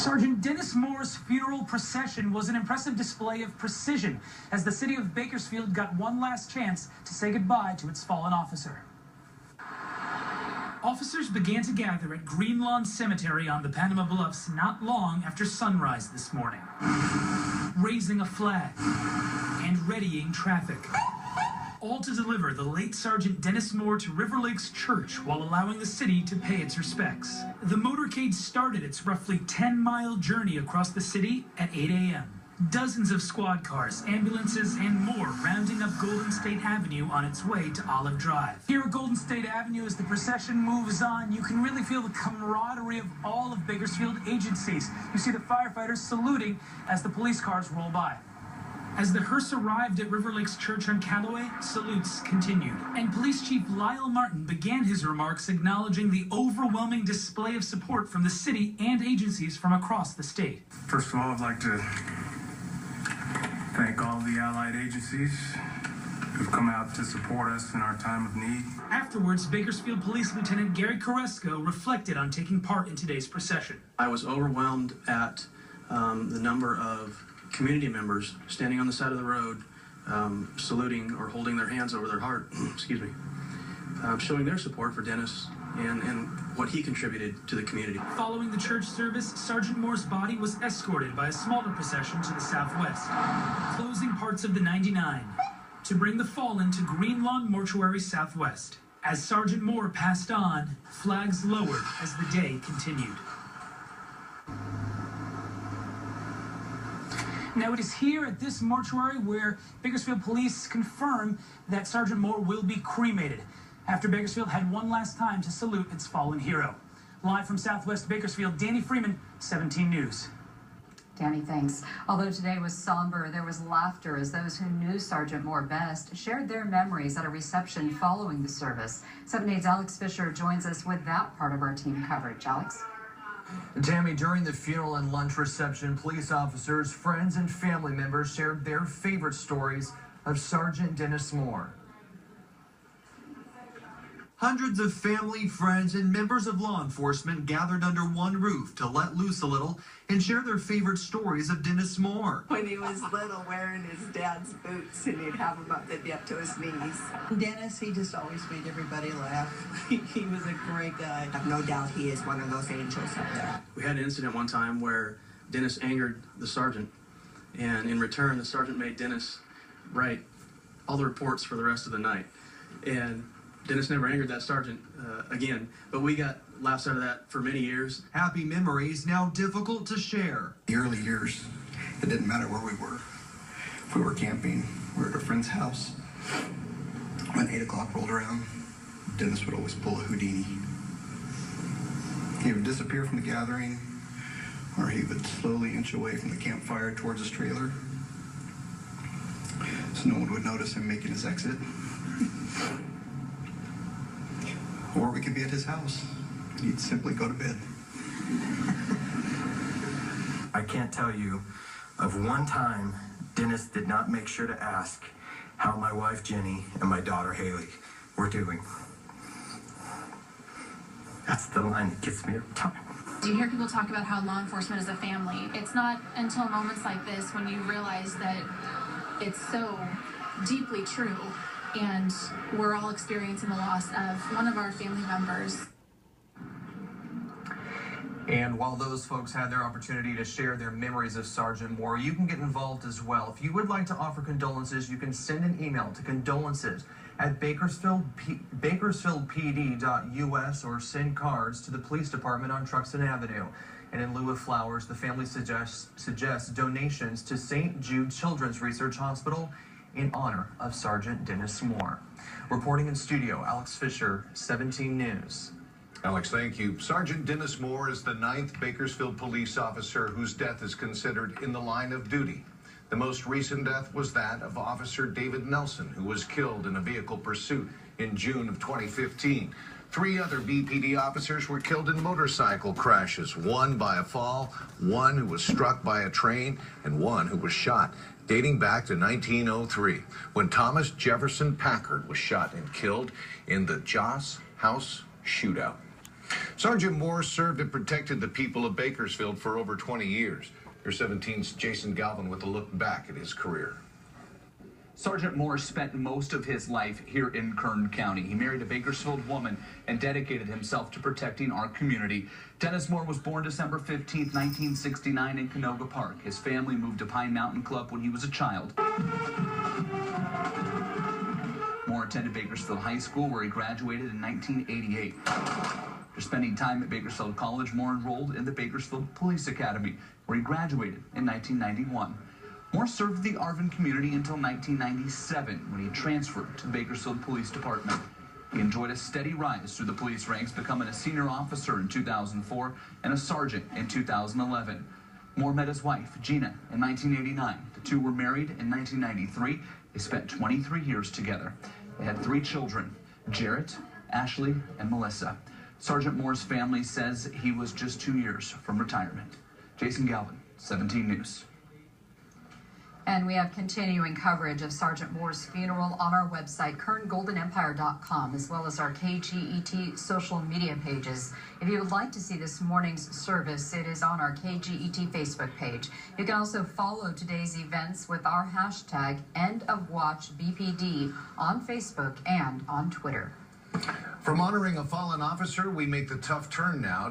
Sergeant Dennis Moore's funeral procession was an impressive display of precision as the city of Bakersfield got one last chance to say goodbye to its fallen officer. Officers began to gather at Green Lawn Cemetery on the Panama Bluffs not long after sunrise this morning, raising a flag and readying traffic, all to deliver the late Sergeant Dennis Moore to River Lakes Church while allowing the city to pay its respects. The motorcade started its roughly 10-mile journey across the city at 8 a.m. Dozens of squad cars, ambulances, and more rounding up Golden State Avenue on its way to Olive Drive. Here at Golden State Avenue, as the procession moves on, you can really feel the camaraderie of all of Bakersfield agencies. You see the firefighters saluting as the police cars roll by. As the hearse arrived at River Lakes Church on Callaway, salutes continued. And Police Chief Lyle Martin began his remarks acknowledging the overwhelming display of support from the city and agencies from across the state. First of all, I'd like to thank all the allied agencies who've come out to support us in our time of need. Afterwards, Bakersfield Police Lieutenant Gary Carrasco reflected on taking part in today's procession. I was overwhelmed at the number of community members standing on the side of the road, saluting or holding their hands over their heart, excuse me, showing their support for Dennis and what he contributed to the community. Following the church service, Sergeant Moore's body was escorted by a smaller procession to the southwest, closing parts of the 99 to bring the fallen to Green Lawn Mortuary Southwest. As Sergeant Moore passed on, flags lowered as the day continued. Now, it is here at this mortuary where Bakersfield Police confirm that Sergeant Moore will be cremated after Bakersfield had one last time to salute its fallen hero. Live from Southwest Bakersfield, Danny Freeman, 17 News. Danny, thanks. Although today was somber, there was laughter as those who knew Sergeant Moore best shared their memories at a reception following the service. 7 News' Alex Fisher joins us with that part of our team coverage. Alex? Tammy, during the funeral and lunch reception, police officers, friends, and family members shared their favorite stories of Sergeant Dennis Moore. Hundreds of family, friends, and members of law enforcement gathered under one roof to let loose a little and share their favorite stories of Dennis Moore. When he was little, wearing his dad's boots, and he'd have them up to his knees. Dennis, he just always made everybody laugh. He was a great guy. I have no doubt he is one of those angels up there. We had an incident one time where Dennis angered the sergeant, and in return, the sergeant made Dennis write all the reports for the rest of the night. And Dennis never angered that sergeant again, but we got laughs out of that for many years. Happy memories now difficult to share. The early years, it didn't matter where we were. If we were camping, we were at a friend's house. When 8 o'clock rolled around, Dennis would always pull a Houdini. He would disappear from the gathering, or he would slowly inch away from the campfire towards his trailer, so no one would notice him making his exit. Or we could be at his house. He'd simply go to bed. I can't tell you of one time Dennis did not make sure to ask how my wife Jenny and my daughter Haley were doing. That's the line that gets me every time. You hear people talk about how law enforcement is a family. It's not until moments like this when you realize that it's so deeply true. And we're all experiencing the loss of one of our family members. And while those folks had their opportunity to share their memories of Sergeant Moore, you can get involved as well. If you would like to offer condolences, you can send an email to condolences@bakersfieldpd.us or send cards to the police department on Truxton Avenue. And in lieu of flowers, the family suggests donations to St. Jude Children's Research Hospital in honor of Sergeant Dennis Moore. Reporting in studio, Alex Fisher, 17 News. Alex, thank you. Sergeant Dennis Moore is the 9th Bakersfield police officer whose death is considered in the line of duty. The most recent death was that of Officer David Nelson, who was killed in a vehicle pursuit in June of 2015. 3 other BPD officers were killed in motorcycle crashes, one by a fall, one who was struck by a train, and one who was shot, dating back to 1903, when Thomas Jefferson Packard was shot and killed in the Joss House shootout. Sergeant Moore served and protected the people of Bakersfield for over 20 years. Your 17's Jason Galvin with a look back at his career. Sergeant Moore spent most of his life here in Kern County. He married a Bakersfield woman and dedicated himself to protecting our community. Dennis Moore was born December 15, 1969 in Canoga Park. His family moved to Pine Mountain Club when he was a child. Moore attended Bakersfield High School, where he graduated in 1988. After spending time at Bakersfield College, Moore enrolled in the Bakersfield Police Academy, where he graduated in 1991. Moore served the Arvin community until 1997, when he transferred to the Bakersfield Police Department. He enjoyed a steady rise through the police ranks, becoming a senior officer in 2004 and a sergeant in 2011. Moore met his wife, Gina, in 1989. The two were married in 1993. They spent 23 years together. They had 3 children, Jarrett, Ashley, and Melissa. Sergeant Moore's family says he was just 2 years from retirement. Jason Galvin, 17 News. And we have continuing coverage of Sergeant Moore's funeral on our website, kerngoldenempire.com, as well as our KGET social media pages. If you would like to see this morning's service, it is on our KGET Facebook page. You can also follow today's events with our hashtag EndOfWatchBPD on Facebook and on Twitter. From honoring a fallen officer, we make the tough turn now